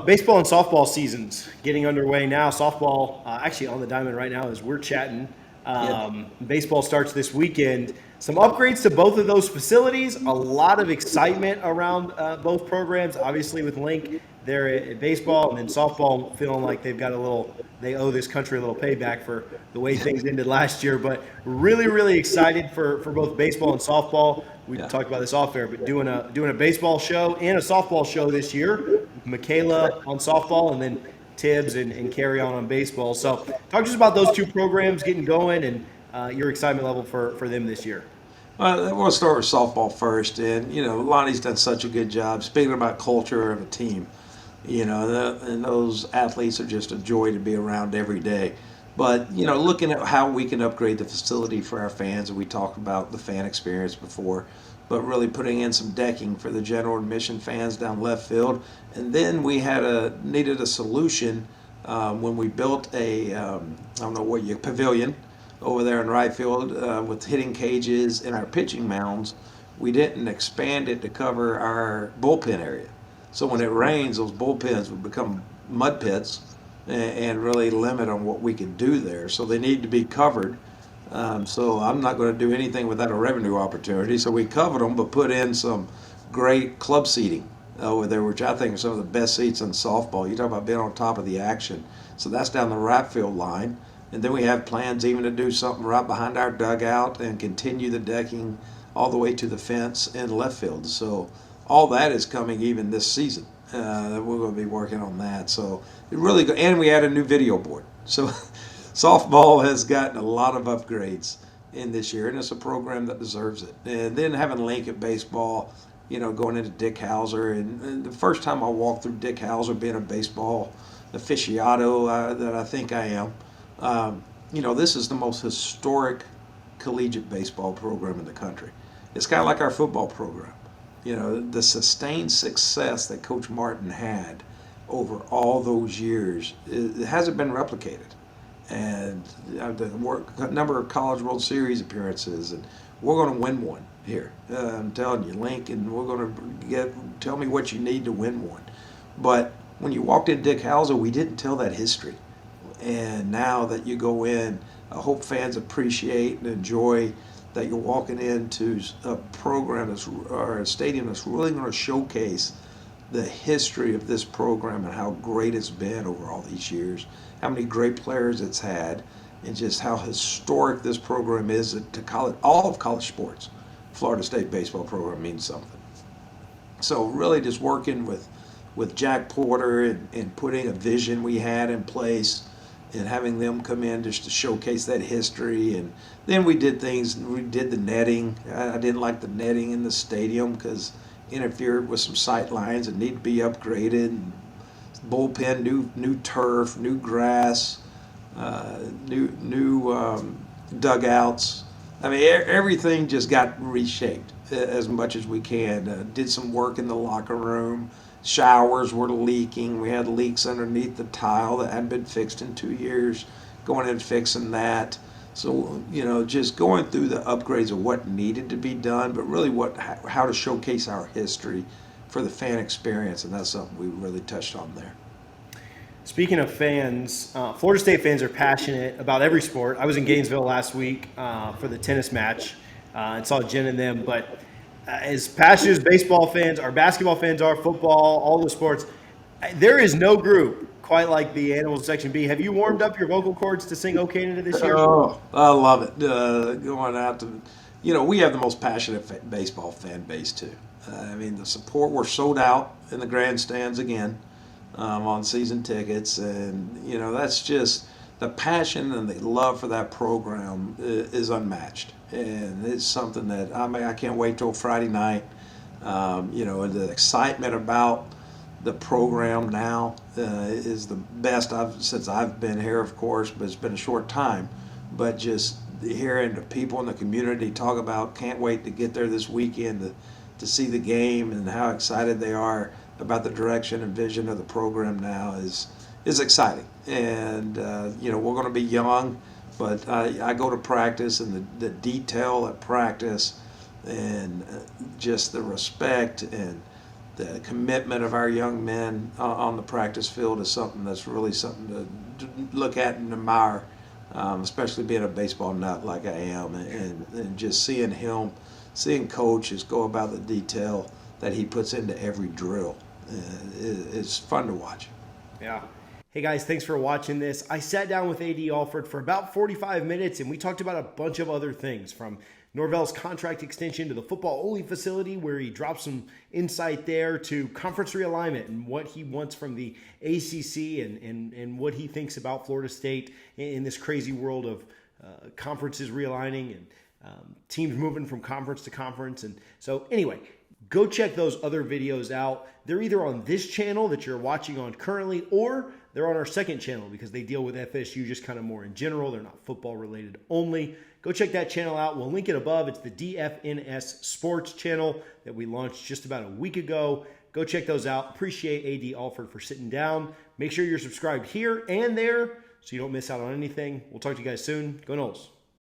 Baseball and softball seasons getting underway now. Softball actually on the diamond right now as we're chatting. Yep. Baseball starts this weekend. Some upgrades to both of those facilities. A lot of excitement around both programs. Obviously, with Link there at baseball, and then softball feeling like they've got they owe this country a little payback for the way things ended last year. But really, really excited for both baseball and softball. We Yeah. talked about this off air, but doing a baseball show and a softball show this year. Michaela on softball, and then Tibbs and Carry on baseball. So talk to us about those two programs getting going and your excitement level for them this year. Well, we'll start with softball first, and Lonnie's done such a good job. Speaking about culture of a team, and those athletes are just a joy to be around every day. But looking at how we can upgrade the facility for our fans, and we talked about the fan experience before, but really putting in some decking for the general admission fans down left field, and then we needed a solution when we built I don't know what pavilion over there in right field with hitting cages and our pitching mounds. We didn't expand it to cover our bullpen area. So when it rains, those bullpens would become mud pits and really limit on what we could do there. So they need to be covered. So I'm not going to do anything without a revenue opportunity. So we covered them, but put in some great club seating over there, which I think are some of the best seats in softball. You talk about being on top of the action. So that's down the right field line. And then we have plans even to do something right behind our dugout and continue the decking all the way to the fence in left field. So all that is coming even this season. We're going to be working on that. So it really go, and we add a new video board. So softball has gotten a lot of upgrades in this year, and it's a program that deserves it. And then having Link at baseball, going into Dick Howser, and the first time I walked through Dick Howser, being a baseball aficionado that I think I am, this is the most historic collegiate baseball program in the country. It's kind of like our football program. The sustained success that Coach Martin had over all those years, it hasn't been replicated. And the number of College World Series appearances, and we're going to win one here. I'm telling you, Link, and we're going to tell me what you need to win one. But when you walked in Dick Howser, we didn't tell that history. And now that you go in, I hope fans appreciate and enjoy that you're walking into a program or a stadium that's really going to showcase the history of this program and how great it's been over all these years, how many great players it's had, and just how historic this program is to all of college sports. Florida State baseball program means something. So really just working with Jack Porter and putting a vision we had in place and having them come in just to showcase that history. And then we did the netting. I didn't like the netting in the stadium because interfered with some sight lines and need to be upgraded. And bullpen, new turf, new grass, new dugouts. I mean, everything just got reshaped as much as we can. Did some work in the locker room. Showers were leaking. We had leaks underneath the tile that hadn't been fixed in 2 years. Going in and fixing that. So just going through the upgrades of what needed to be done, but really how to showcase our history for the fan experience, and that's something we really touched on there. Speaking of fans, Florida State fans are passionate about every sport. I was in Gainesville last week for the tennis match and saw Jen and them, but as passionate as baseball fans, our basketball fans are, football, all the sports, there is no group quite like the Animals Section B. Have you warmed up your vocal cords to sing "O Canada" this year? Oh, I love it. Going out to, we have the most passionate baseball fan base too. I mean, the support, we're sold out in the grandstands again on season tickets, and that's just the passion and the love for that program is unmatched, and it's something that I can't wait till Friday night. And the excitement about the program now is the best since I've been here, of course, but it's been a short time. But just hearing the people in the community talk about can't wait to get there this weekend to see the game and how excited they are about the direction and vision of the program now is exciting. And we're going to be young, but I go to practice, and the detail at practice and just the respect and the commitment of our young men on the practice field is something that's really something to look at and admire, especially being a baseball nut like I am, and just seeing coaches go about the detail that he puts into every drill. It's fun to watch. Yeah. Hey guys, thanks for watching this. I sat down with AD Alford for about 45 minutes and we talked about a bunch of other things, from Norvell's contract extension to the football only facility where he dropped some insight there, to conference realignment and what he wants from the ACC and what he thinks about Florida State in this crazy world of conferences realigning and teams moving from conference to conference. And so anyway, go check those other videos out. They're either on this channel that you're watching on currently, or they're on our second channel because they deal with FSU just kind of more in general. They're not football related only. Go check that channel out. We'll link it above. It's the DFNS Sports channel that we launched just about a week ago. Go check those out. Appreciate AD Alford for sitting down. Make sure you're subscribed here and there so you don't miss out on anything. We'll talk to you guys soon. Go Noles.